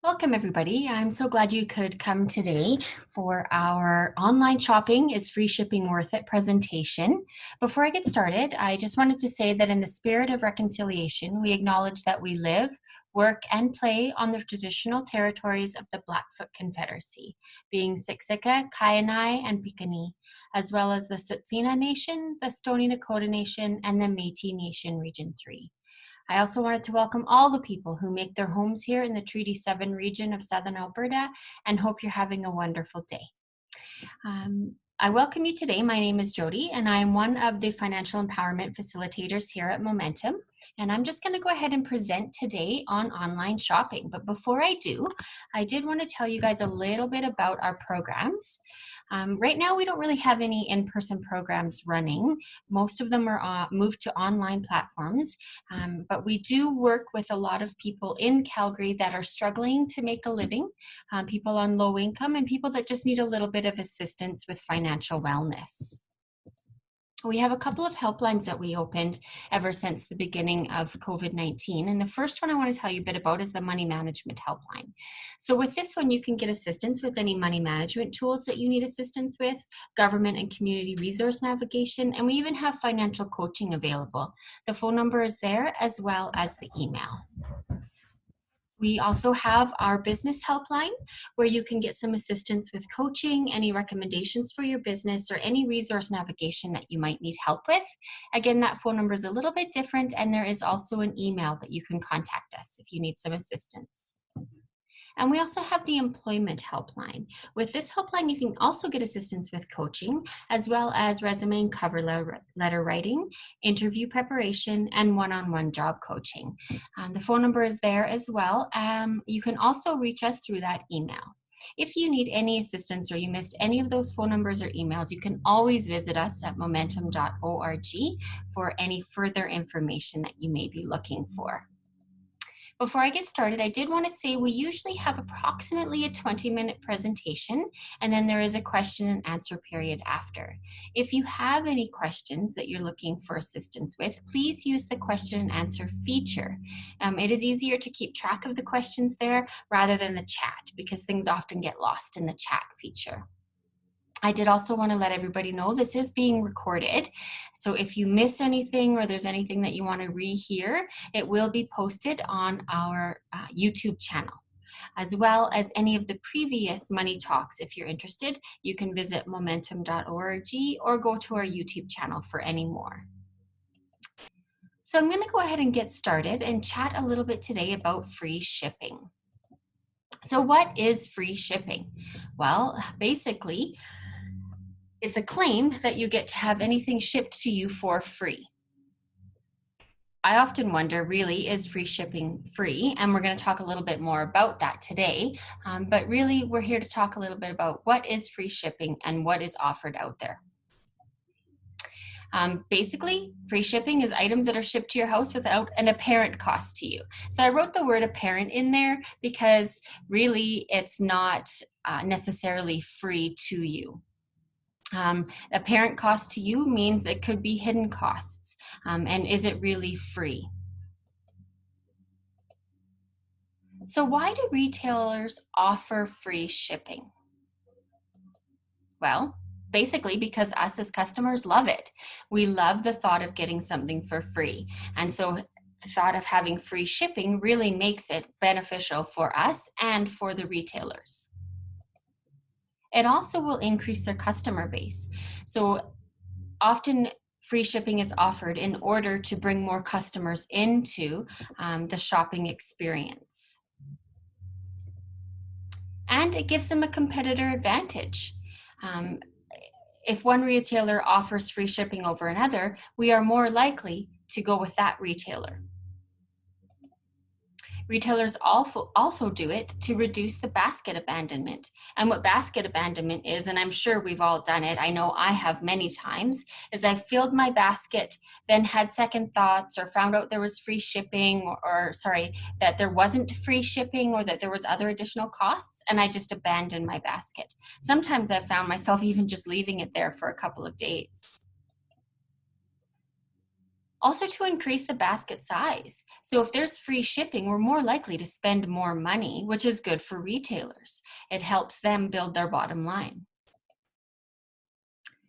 Welcome, everybody. I'm so glad you could come today for our Online Shopping is Free Shipping Worth It presentation. Before I get started, I just wanted to say that in the spirit of reconciliation, we acknowledge that we live, work, and play on the traditional territories of the Blackfoot Confederacy, being Siksika, Kainai, and Piikani, as well as the Tsuut'ina Nation, the Stoney Nakoda Nation, and the Métis Nation Region 3. I also wanted to welcome all the people who make their homes here in the Treaty 7 region of Southern Alberta and hope you're having a wonderful day. I welcome you today. My name is Jody and I am one of the financial empowerment facilitators here at Momentum. And I'm just going to go ahead and present today on online shopping. But before I do, I did want to tell you guys a little bit about our programs. Right now, we don't really have any in-person programs running. Most of them are moved to online platforms, but we do work with a lot of people in Calgary that are struggling to make a living, people on low income, and people that just need a little bit of assistance with financial wellness. We have a couple of helplines that we opened ever since the beginning of COVID-19. And the first one I want to tell you a bit about is the money management helpline. So with this one, you can get assistance with any money management tools that you need assistance with, government and community resource navigation, and we even have financial coaching available. The phone number is there as well as the email. We also have our business helpline where you can get some assistance with coaching, any recommendations for your business, or any resource navigation that you might need help with. Again, that phone number is a little bit different, and there is also an email that you can contact us if you need some assistance. And we also have the employment helpline. With this helpline, you can also get assistance with coaching, as well as resume and cover letter writing, interview preparation, and one-on-one job coaching. The phone number is there as well. You can also reach us through that email. If you need any assistance or you missed any of those phone numbers or emails, you can always visit us at momentum.org for any further information that you may be looking for. Before I get started, I did want to say we usually have approximately a 20-minute presentation, and then there is a question and answer period after. If you have any questions that you're looking for assistance with, please use the question and answer feature. It is easier to keep track of the questions there rather than the chat because things often get lost in the chat feature. I did also want to let everybody know this is being recorded. So if you miss anything or there's anything that you want to rehear, it will be posted on our YouTube channel. As well as any of the previous Money Talks. If you're interested, you can visit momentum.org or go to our YouTube channel for any more. So I'm going to go ahead and get started and chat a little bit today about free shipping. So what is free shipping? Well, basically, it's a claim that you get to have anything shipped to you for free. I often wonder, really, is free shipping free? And we're going to talk a little bit more about that today. But really, we're here to talk a little bit about what is free shipping and what is offered out there. Basically, free shipping is items that are shipped to your house without an apparent cost to you. So I wrote the word apparent in there because really it's not necessarily free to you. Apparent cost to you means it could be hidden costs. And is it really free? So why do retailers offer free shipping? Well, basically because us as customers love it. We love the thought of getting something for free. And so the thought of having free shipping really makes it beneficial for us and for the retailers. It also will increase their customer base. So often free shipping is offered in order to bring more customers into the shopping experience. And it gives them a competitor advantage. If one retailer offers free shipping over another, we are more likely to go with that retailer. Retailers also do it to reduce the basket abandonment. And what basket abandonment is, and I'm sure we've all done it, I know I have many times, is I filled my basket, then had second thoughts or found out there was free shipping that there wasn't free shipping or that there was other additional costs, and I just abandoned my basket. Sometimes I've found myself even just leaving it there for a couple of days. Also to increase the basket size. So if there's free shipping, we're more likely to spend more money, which is good for retailers. It helps them build their bottom line.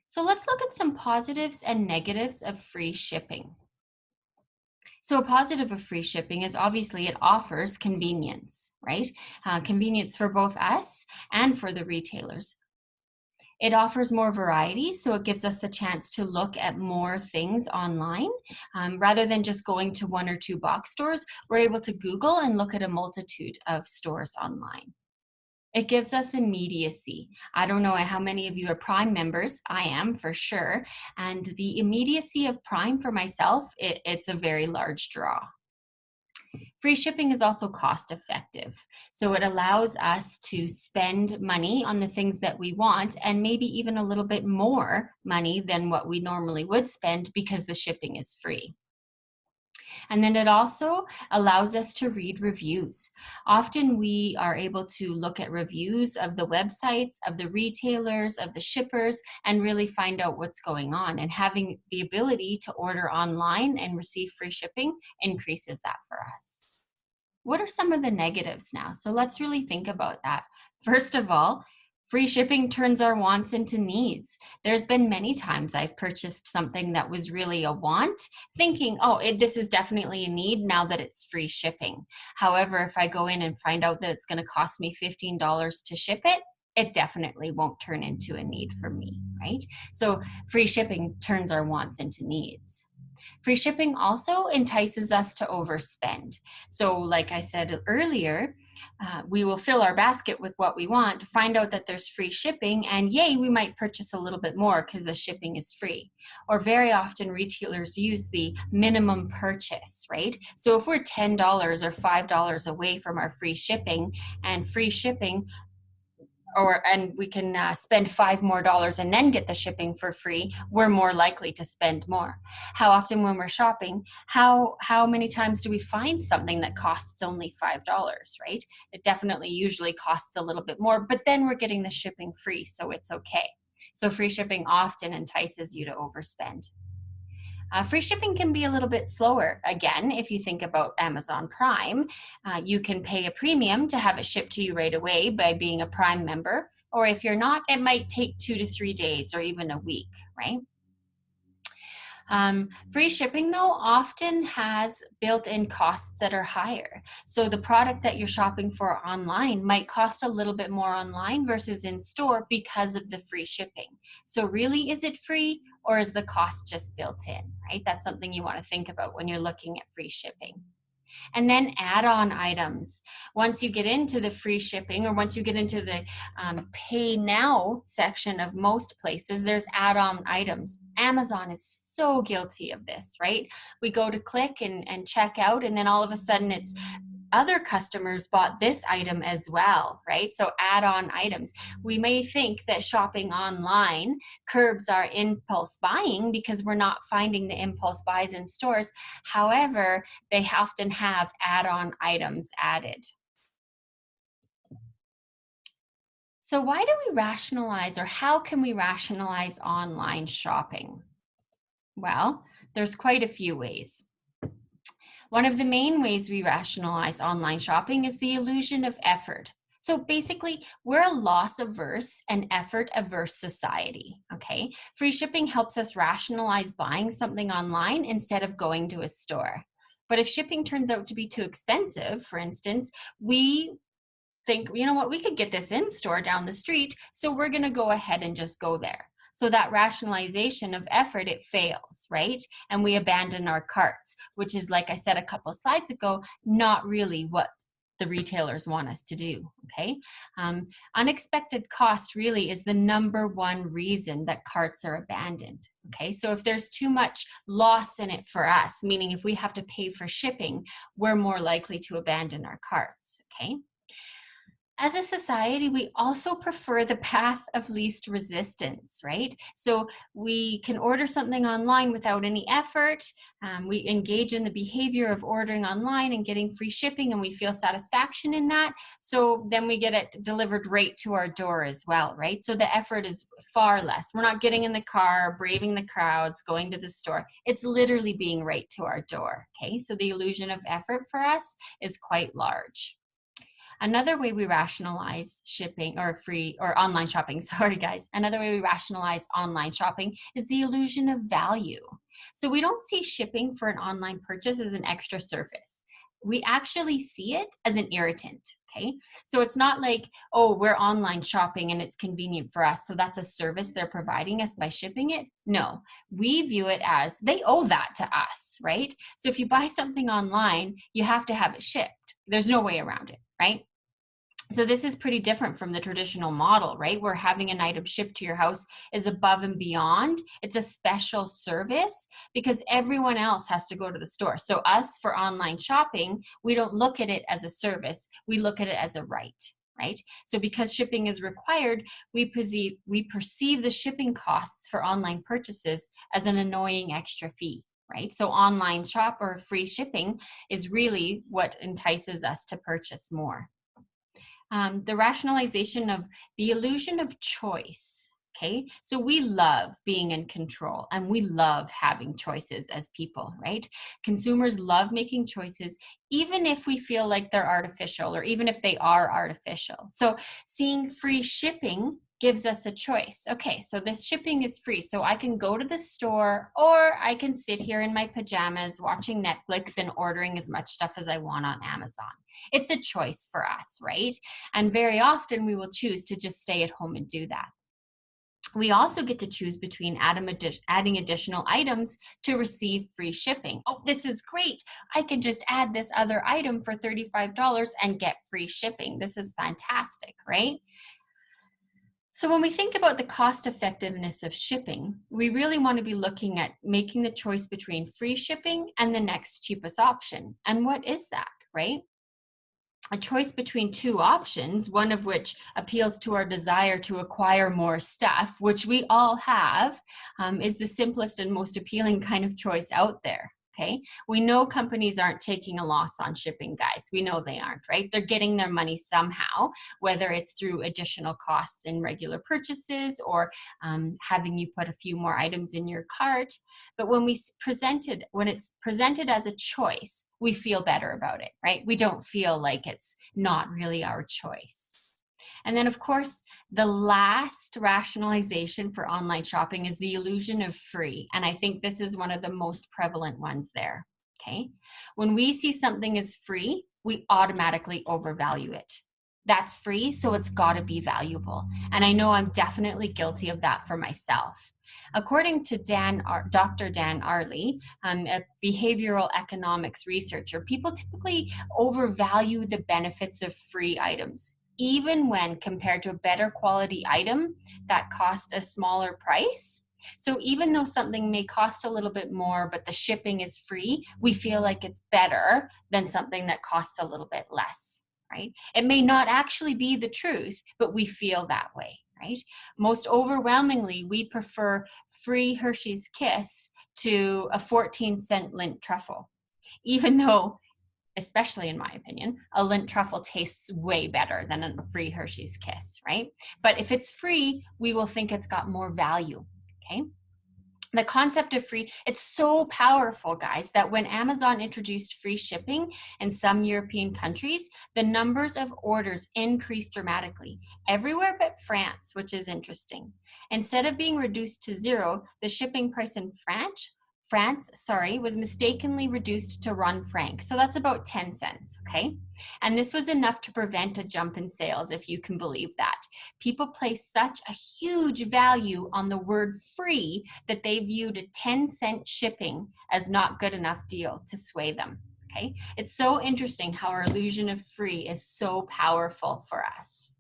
So let's look at some positives and negatives of free shipping. So a positive of free shipping is obviously it offers convenience, right? Convenience for both us and for the retailers. It offers more variety, so it gives us the chance to look at more things online. Rather than just going to one or two box stores, we're able to Google and look at a multitude of stores online. It gives us immediacy. I don't know how many of you are Prime members. I am for sure. And the immediacy of Prime for myself, it's a very large draw. Free shipping is also cost effective. So it allows us to spend money on the things that we want and maybe even a little bit more money than what we normally would spend because the shipping is free. And then it also allows us to read reviews. Often we are able to look at reviews of the websites, of the retailers, of the shippers, and really find out what's going on. And having the ability to order online and receive free shipping increases that for us. What are some of the negatives now? So let's really think about that. First of all, free shipping turns our wants into needs. There's been many times I've purchased something that was really a want, thinking, oh, this is definitely a need now that it's free shipping. However, if I go in and find out that it's going to cost me $15 to ship it, it definitely won't turn into a need for me, right? So free shipping turns our wants into needs. Free shipping also entices us to overspend. So like I said earlier, we will fill our basket with what we want, find out that there's free shipping, and yay, we might purchase a little bit more because the shipping is free. Or very often retailers use the minimum purchase, right? So if we're $10 or $5 away from our free shipping, and free shipping and we can spend $5 more and then get the shipping for free, we're more likely to spend more. How often when we're shopping, how many times do we find something that costs only $5, right? It definitely usually costs a little bit more, but then we're getting the shipping free, so it's okay. So free shipping often entices you to overspend. Free shipping can be a little bit slower. Again, if you think about Amazon Prime, you can pay a premium to have it shipped to you right away by being a Prime member. Or if you're not, it might take 2 to 3 days or even a week, right? Free shipping, though, often has built-in costs that are higher. So the product that you're shopping for online might cost a little bit more online versus in store because of the free shipping. So really, is it free or is the cost just built in, right? That's something you want to think about when you're looking at free shipping. And then add-on items. Once you get into the free shipping, or once you get into the pay now section of most places, there's add-on items. Amazon is so guilty of this, right? We go to click and check out, and then all of a sudden it's other customers bought this item as well, right? So add-on items. We may think that shopping online curbs our impulse buying because we're not finding the impulse buys in stores. However, they often have add-on items added. So why do we rationalize, or how can we rationalize online shopping? Well, there's quite a few ways. One of the main ways we rationalize online shopping is the illusion of effort. So basically, we're a loss averse and effort averse society, okay? Free shipping helps us rationalize buying something online instead of going to a store. But if shipping turns out to be too expensive, for instance, we think, you know what, we could get this in store down the street, so we're gonna go ahead and just go there. So that rationalization of effort, it fails, right? And we abandon our carts, which is, like I said a couple slides ago, not really what the retailers want us to do, okay? Unexpected cost really is the number one reason that carts are abandoned, okay? So if there's too much loss in it for us, meaning if we have to pay for shipping, we're more likely to abandon our carts, okay? As a society, we also prefer the path of least resistance, right? So we can order something online without any effort. We engage in the behavior of ordering online and getting free shipping, and we feel satisfaction in that. So then we get it delivered right to our door as well, right? So the effort is far less. We're not getting in the car, braving the crowds, going to the store. It's literally being right to our door, okay? So the illusion of effort for us is quite large. Another way we rationalize shipping or free or online shopping, sorry guys, another way we rationalize online shopping is the illusion of value. So we don't see shipping for an online purchase as an extra service. We actually see it as an irritant. Okay. So it's not like, oh, we're online shopping and it's convenient for us. So that's a service they're providing us by shipping it. No, we view it as they owe that to us, right? So if you buy something online, you have to have it shipped. There's no way around it, right? So this is pretty different from the traditional model, right? Where having an item shipped to your house is above and beyond. It's a special service because everyone else has to go to the store. So us for online shopping, we don't look at it as a service. We look at it as a right? So because shipping is required, we perceive the shipping costs for online purchases as an annoying extra fee. Right? So online shop or free shipping is really what entices us to purchase more. The rationalization of the illusion of choice. Okay, so we love being in control and we love having choices as people, right? Consumers love making choices, even if we feel like they're artificial or even if they are artificial. So seeing free shipping gives us a choice. Okay, so this shipping is free. So I can go to the store or I can sit here in my pajamas watching Netflix and ordering as much stuff as I want on Amazon. It's a choice for us, right? And very often we will choose to just stay at home and do that. We also get to choose between adding additional items to receive free shipping. Oh, this is great. I can just add this other item for $35 and get free shipping. This is fantastic, right? So when we think about the cost effectiveness of shipping, we really want to be looking at making the choice between free shipping and the next cheapest option. And what is that, right? A choice between two options, one of which appeals to our desire to acquire more stuff, which we all have, is the simplest and most appealing kind of choice out there. Okay, we know companies aren't taking a loss on shipping, guys. We know they aren't, right? They're getting their money somehow, whether it's through additional costs in regular purchases or having you put a few more items in your cart. But when it's presented as a choice, we feel better about it, right? We don't feel like it's not really our choice. And then, of course, the last rationalization for online shopping is the illusion of free. And I think this is one of the most prevalent ones there, okay? When we see something is free, we automatically overvalue it. That's free, so it's got to be valuable. And I know I'm definitely guilty of that for myself. According to Dr. Dan Ariely, a behavioral economics researcher, people typically overvalue the benefits of free items, even when compared to a better quality item that cost a smaller price. So even though something may cost a little bit more, but the shipping is free, we feel like it's better than something that costs a little bit less, right? It may not actually be the truth, but we feel that way, right? Most overwhelmingly, we prefer free Hershey's Kiss to a 14-cent Lindt truffle, even though, especially in my opinion, a Lindt truffle tastes way better than a free Hershey's Kiss, right? But if it's free, we will think it's got more value, okay? The concept of free, it's so powerful, guys, that when Amazon introduced free shipping in some European countries, the numbers of orders increased dramatically, everywhere but France, which is interesting. Instead of being reduced to zero, the shipping price in France, was mistakenly reduced to 1 franc. So that's about 10 cents, okay? And this was enough to prevent a jump in sales, if you can believe that. People place such a huge value on the word free that they viewed a 10-cent shipping as not good enough deal to sway them, okay? It's so interesting how our illusion of free is so powerful for us.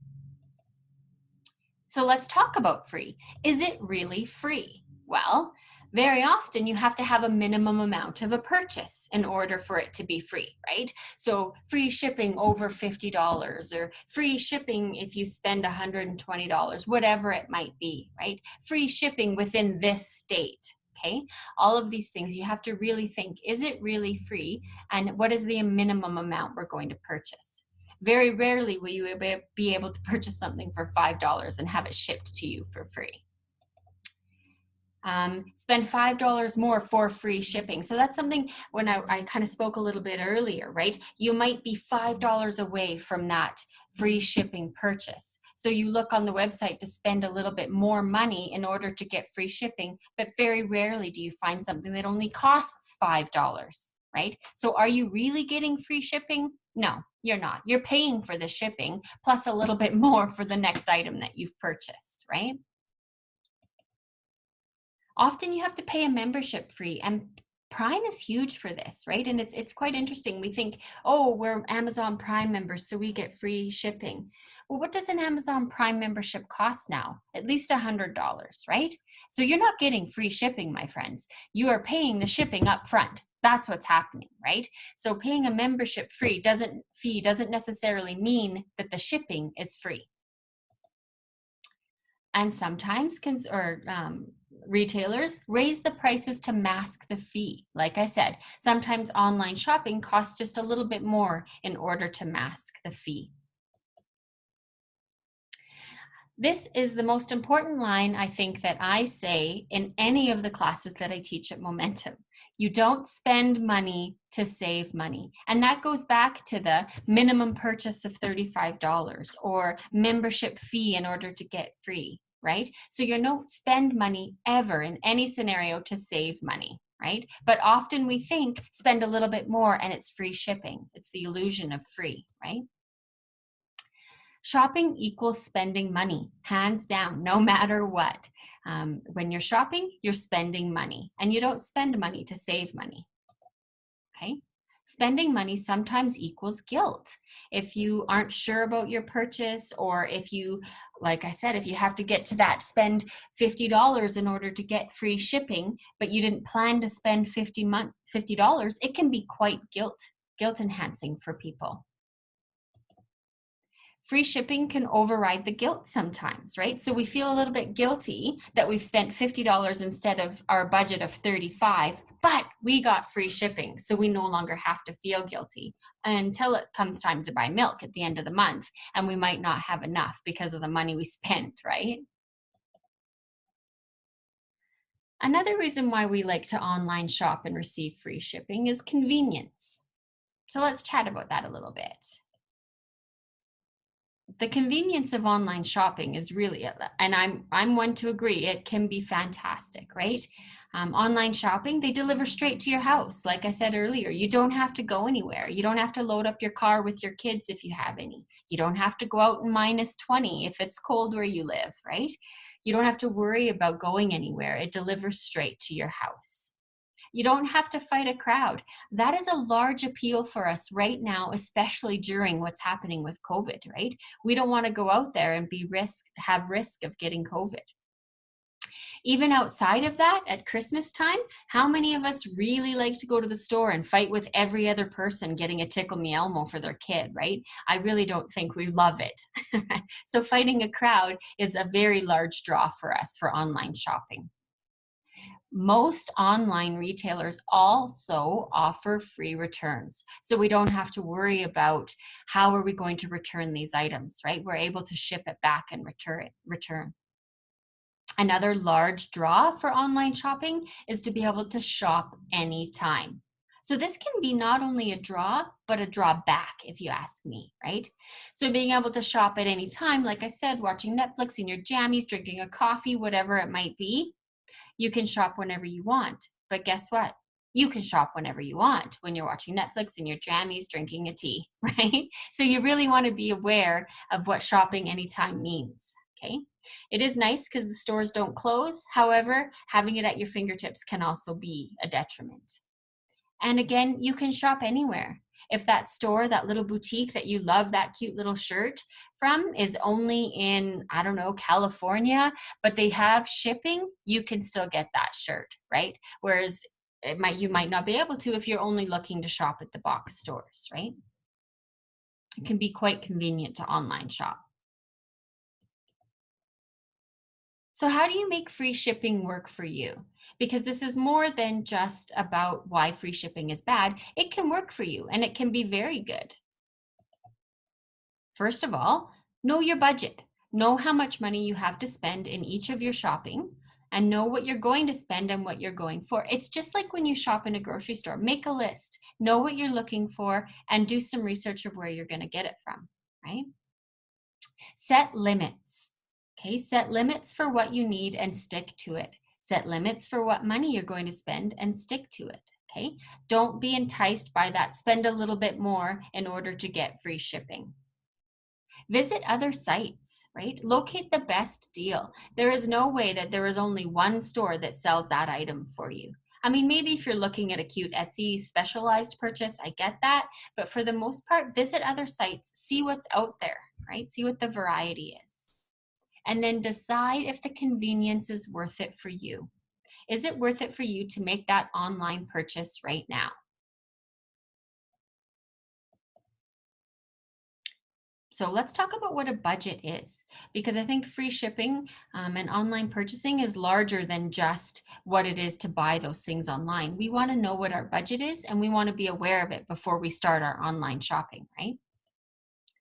So let's talk about free. Is it really free? Well, Very often you have to have a minimum amount of a purchase in order for it to be free, right? So free shipping over $50 or free shipping if you spend $120, whatever it might be, right? Free shipping within this state. Okay, all of these things you have to really think, is it really free? And what is the minimum amount we're going to purchase? Very rarely will you be able to purchase something for $5 and have it shipped to you for free. Spend $5 more for free shipping. So that's something when I kind of spoke a little bit earlier, right? You might be $5 away from that free shipping purchase. So you look on the website to spend a little bit more money in order to get free shipping, but very rarely do you find something that only costs $5, right? So are you really getting free shipping? No, you're not. You're paying for the shipping plus a little bit more for the next item that you've purchased, right? Often you have to pay a membership fee, and Prime is huge for this, right? And it's quite interesting. We think, oh, we're Amazon Prime members, so we get free shipping. Well, what does an Amazon Prime membership cost now? At least $100, right? So you're not getting free shipping, my friends. You are paying the shipping up front. That's what's happening, right? So paying a membership fee doesn't necessarily mean that the shipping is free. And sometimes retailers raise the prices to mask the fee. Like I said, sometimes online shopping costs just a little bit more in order to mask the fee. This is the most important line I think that I say in any of the classes that I teach at Momentum. You don't spend money to save money. And that goes back to the minimum purchase of $35 or membership fee in order to get free, right? So you don't spend money ever in any scenario to save money, right? But often we think spend a little bit more and it's free shipping. It's the illusion of free, right? Shopping equals spending money, hands down, no matter what. When you're shopping, you're spending money, and you don't spend money to save money. Okay? Spending money sometimes equals guilt. If you aren't sure about your purchase, or if you, like I said, if you have to get to that, spend $50 in order to get free shipping, but you didn't plan to spend $50, it can be quite guilt enhancing for people. Free shipping can override the guilt sometimes, right? So we feel a little bit guilty that we've spent $50 instead of our budget of $35, but we got free shipping. So we no longer have to feel guilty until it comes time to buy milk at the end of the month. And we might not have enough because of the money we spent, right? Another reason why we like to online shop and receive free shipping is convenience. So let's chat about that a little bit. The convenience of online shopping is really, and I'm one to agree, it can be fantastic, right? Online shopping, they deliver straight to your house. Like I said earlier, you don't have to go anywhere. You don't have to load up your car with your kids if you have any. You don't have to go out in -20 if it's cold where you live, right? You don't have to worry about going anywhere. It delivers straight to your house. You don't have to fight a crowd. That is a large appeal for us right now, especially during what's happening with COVID, right? We don't want to go out there and have risk of getting COVID. Even outside of that, at Christmas time, how many of us really like to go to the store and fight with every other person getting a Tickle Me Elmo for their kid, right? I really don't think we love it. So fighting a crowd is a very large draw for us for online shopping. Most online retailers also offer free returns. So we don't have to worry about how are we going to return these items, right? We're able to ship it back and return. Another large draw for online shopping is to be able to shop anytime. So this can be not only a draw, but a drawback, if you ask me, right? So being able to shop at any time, like I said, watching Netflix in your jammies, drinking a coffee, whatever it might be, you can shop whenever you want. But guess what? You can shop whenever you want when you're watching Netflix in your jammies, drinking a tea, right? So you really want to be aware of what shopping anytime means, okay? It is nice because the stores don't close. However, having it at your fingertips can also be a detriment. And again, you can shop anywhere. If that store, that little boutique that you love that cute little shirt from is only in, I don't know, California, but they have shipping, you can still get that shirt, right? Whereas you might not be able to if you're only looking to shop at the box stores, right? It can be quite convenient to online shop. So how do you make free shipping work for you? Because this is more than just about why free shipping is bad. It can work for you and it can be very good. First of all, know your budget. Know how much money you have to spend in each of your shopping and know what you're going to spend and what you're going for. It's just like when you shop in a grocery store. Make a list, know what you're looking for, and do some research of where you're going to get it from, right? Set limits. Okay, set limits for what you need and stick to it. Set limits for what money you're going to spend and stick to it. Okay, don't be enticed by that. Spend a little bit more in order to get free shipping. Visit other sites, right? Locate the best deal. There is no way that there is only one store that sells that item for you. I mean, maybe if you're looking at a cute Etsy specialized purchase, I get that. But for the most part, visit other sites, see what's out there, right? See what the variety is. And then decide if the convenience is worth it for you. Is it worth it for you to make that online purchase right now? So let's talk about what a budget is, because I think free shipping and online purchasing is larger than just what it is to buy those things online. We want to know what our budget is and we want to be aware of it before we start our online shopping, right?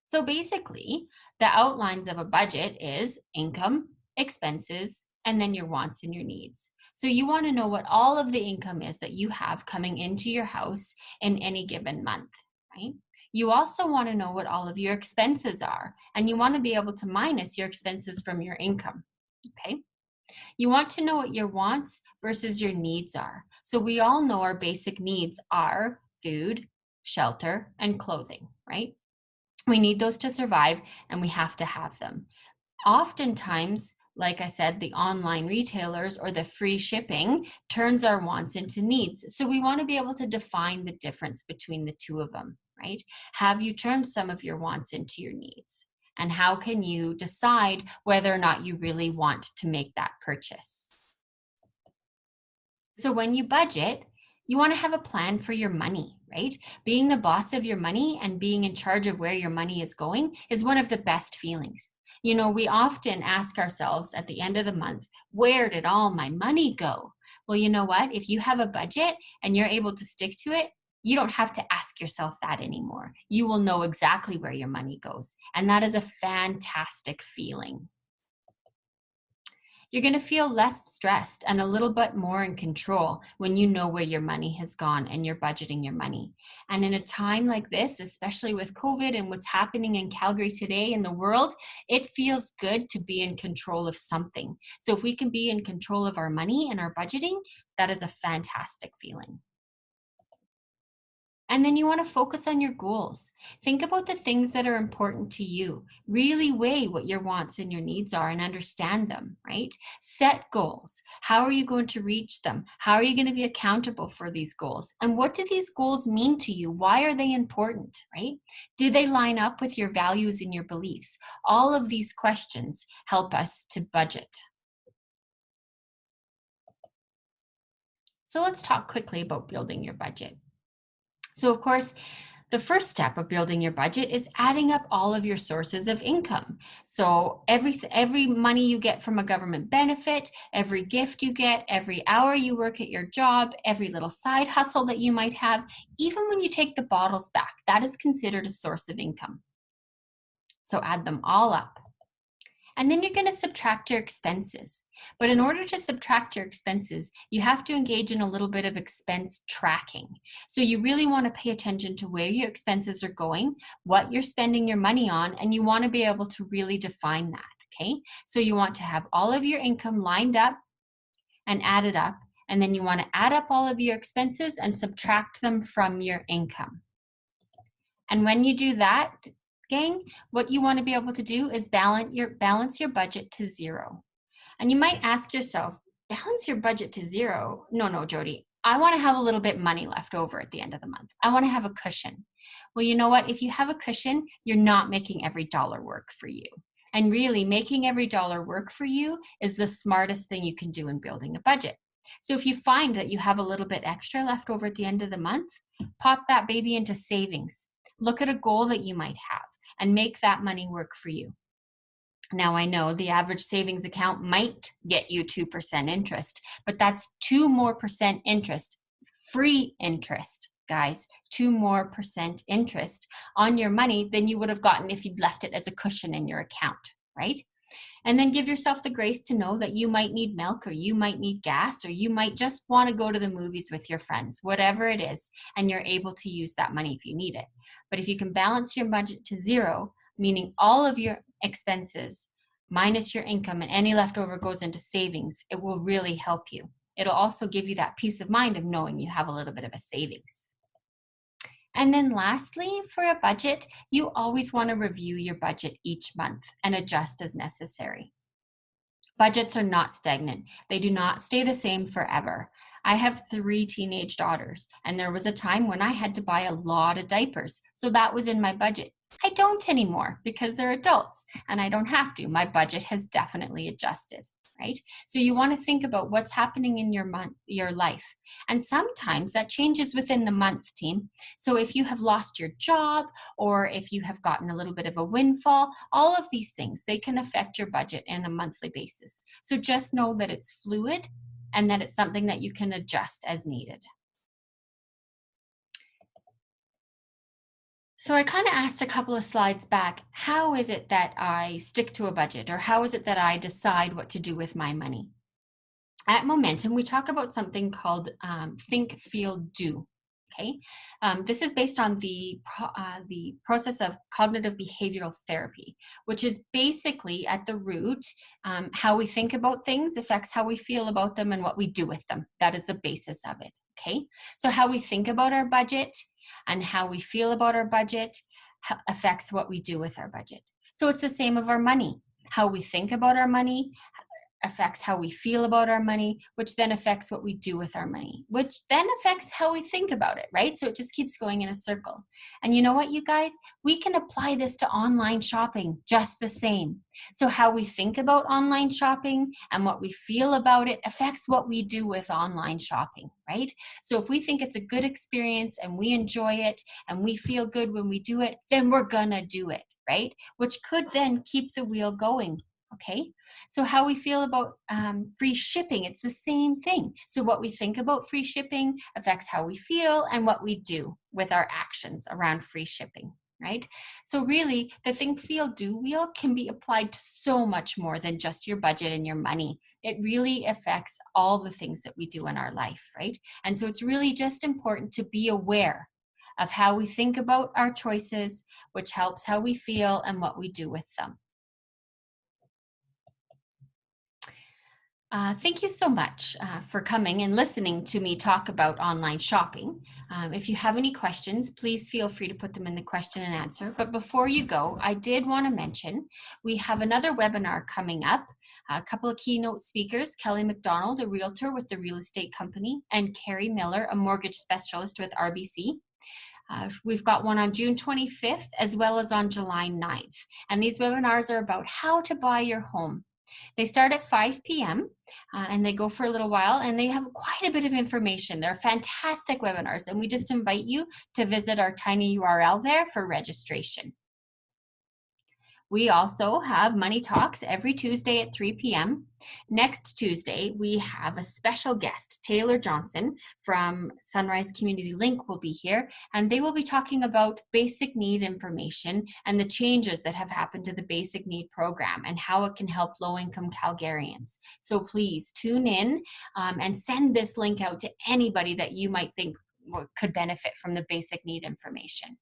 So basically, the outlines of a budget is income, expenses, and then your wants and your needs. So you want to know what all of the income is that you have coming into your house in any given month, right? You also want to know what all of your expenses are, and you want to be able to minus your expenses from your income, okay? You want to know what your wants versus your needs are. So we all know our basic needs are food, shelter, and clothing, right? We need those to survive and we have to have them. Oftentimes, like I said, the online retailers or the free shipping turns our wants into needs. So we want to be able to define the difference between the two of them, right? Have you turned some of your wants into your needs? And how can you decide whether or not you really want to make that purchase? So when you budget, you want to have a plan for your money, right? Being the boss of your money and being in charge of where your money is going is one of the best feelings. You know, we often ask ourselves at the end of the month, where did all my money go? Well, you know what? If you have a budget and you're able to stick to it, you don't have to ask yourself that anymore. You will know exactly where your money goes. And that is a fantastic feeling. You're going to feel less stressed and a little bit more in control when you know where your money has gone and you're budgeting your money. And in a time like this, especially with COVID and what's happening in Calgary today in the world, it feels good to be in control of something. So if we can be in control of our money and our budgeting, that is a fantastic feeling. And then you want to focus on your goals. Think about the things that are important to you. Really weigh what your wants and your needs are and understand them, right? Set goals. How are you going to reach them? How are you going to be accountable for these goals? And what do these goals mean to you? Why are they important, right? Do they line up with your values and your beliefs? All of these questions help us to budget. So let's talk quickly about building your budget. So of course, the first step of building your budget is adding up all of your sources of income. So every money you get from a government benefit, every gift you get, every hour you work at your job, every little side hustle that you might have, even when you take the bottles back, that is considered a source of income. So add them all up. And then you're going to subtract your expenses. But in order to subtract your expenses, you have to engage in a little bit of expense tracking. So you really want to pay attention to where your expenses are going, what you're spending your money on, and you want to be able to really define that, okay? So you want to have all of your income lined up and added up, and then you want to add up all of your expenses and subtract them from your income. And when you do that, gang, what you want to be able to do is balance your budget to zero. And you might ask yourself, balance your budget to zero? No, Jody, I want to have a little bit money left over at the end of the month. I want to have a cushion. Well, you know what? If you have a cushion, you're not making every dollar work for you. And really, making every dollar work for you is the smartest thing you can do in building a budget. So if you find that you have a little bit extra left over at the end of the month, pop that baby into savings. Look at a goal that you might have and make that money work for you. Now, I know the average savings account might get you 2% interest, but that's 2% more interest, free interest, guys, 2% more interest on your money than you would have gotten if you'd left it as a cushion in your account, right? And then give yourself the grace to know that you might need milk, or you might need gas, or you might just want to go to the movies with your friends, whatever it is, and you're able to use that money if you need it. But if you can balance your budget to zero, meaning all of your expenses minus your income and any leftover goes into savings, it will really help you. It'll also give you that peace of mind of knowing you have a little bit of a savings. And then lastly, for a budget, you always want to review your budget each month and adjust as necessary. Budgets are not stagnant. They do not stay the same forever. I have 3 teenage daughters, and there was a time when I had to buy a lot of diapers. So that was in my budget. I don't anymore because they're adults and I don't have to. My budget has definitely adjusted, right? So you want to think about what's happening in your life. And sometimes that changes within the month, team. So if you have lost your job, or if you have gotten a little bit of a windfall, all of these things, they can affect your budget on a monthly basis. So just know that it's fluid and that it's something that you can adjust as needed. So I kind of asked a couple of slides back, how is it that I stick to a budget, or how is it that I decide what to do with my money? At Momentum, we talk about something called Think, Feel, Do. Okay, this is based on the process of cognitive behavioral therapy, which is basically at the root, how we think about things affects how we feel about them and what we do with them. That is the basis of it. Okay, so how we think about our budget and how we feel about our budget affects what we do with our budget. So it's the same of our money. How we think about our money affects how we feel about our money, which then affects what we do with our money, which then affects how we think about it, right? So it just keeps going in a circle. And you know what, you guys? We can apply this to online shopping just the same. So how we think about online shopping and what we feel about it affects what we do with online shopping, right? So if we think it's a good experience and we enjoy it and we feel good when we do it, then we're gonna do it, right? Which could then keep the wheel going. Okay, so how we feel about free shipping, it's the same thing. So what we think about free shipping affects how we feel and what we do with our actions around free shipping, right? So really, the think, feel, do wheel can be applied to so much more than just your budget and your money. It really affects all the things that we do in our life, right? And so it's really just important to be aware of how we think about our choices, which helps how we feel and what we do with them. Thank you so much for coming and listening to me talk about online shopping. If you have any questions, please feel free to put them in the question and answer. But before you go, I did want to mention we have another webinar coming up. A couple of keynote speakers, Kelly McDonald, a realtor with the real estate company, and Carrie Miller, a mortgage specialist with RBC. We've got one on June 25th as well as on July 9th. And these webinars are about how to buy your home. They start at 5 p.m. And they go for a little while, and they have quite a bit of information. They're fantastic webinars, and we just invite you to visit our tiny URL there for registration. We also have Money Talks every Tuesday at 3 p.m. Next Tuesday, we have a special guest, Taylor Johnson from Sunrise Community Link will be here, and they will be talking about basic need information and the changes that have happened to the basic need program and how it can help low-income Calgarians. So please tune in and send this link out to anybody that you might think could benefit from the basic need information.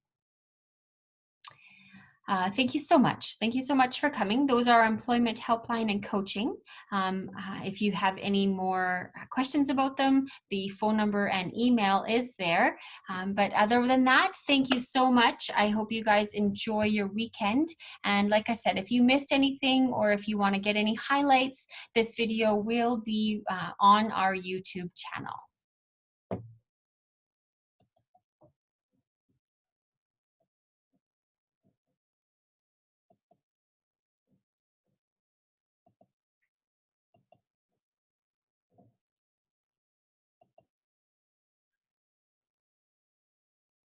Thank you so much. Thank you so much for coming. Those are employment helpline and coaching. If you have any more questions about them, the phone number and email is there. But other than that, thank you so much. I hope you guys enjoy your weekend. And like I said, if you missed anything or if you want to get any highlights, this video will be on our YouTube channel.